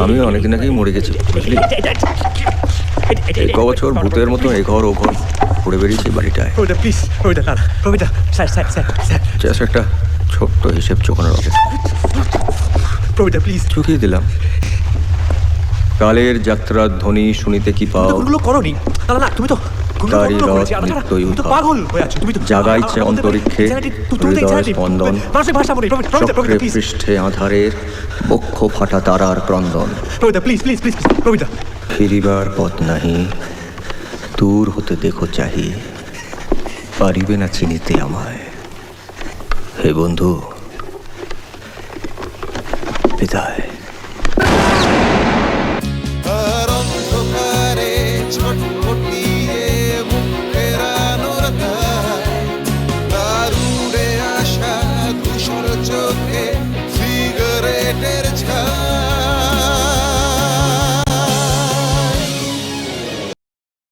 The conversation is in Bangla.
আমি অনেকদিন আগেই মরে গেছি, বুঝলি? এই বছর ভূতের মতো এই ঘর ও ঘর ঘুরে বেরিয়েছি বাড়িটায়। জাস্ট একটা ছোট্ট হিসেব চোখানোর হবে। চুকিয়ে দিলাম। কালের যাত্রার ধ্বনি শুনিতে কি পাও, তারই রথ নিত্যই উদ্ভব। জাগাইছে অন্তরিক্ষে হৃদয় স্পন্দন, চক্রে পৃষ্ঠে আধারের বক্ষ ফাটা তারার ক্রন্দন। ফিরিবার পথ নাহি, দূর হতে দেখো চাহি, পারিবে না চিনিতে আমায়। হে বন্ধু, বিদায়।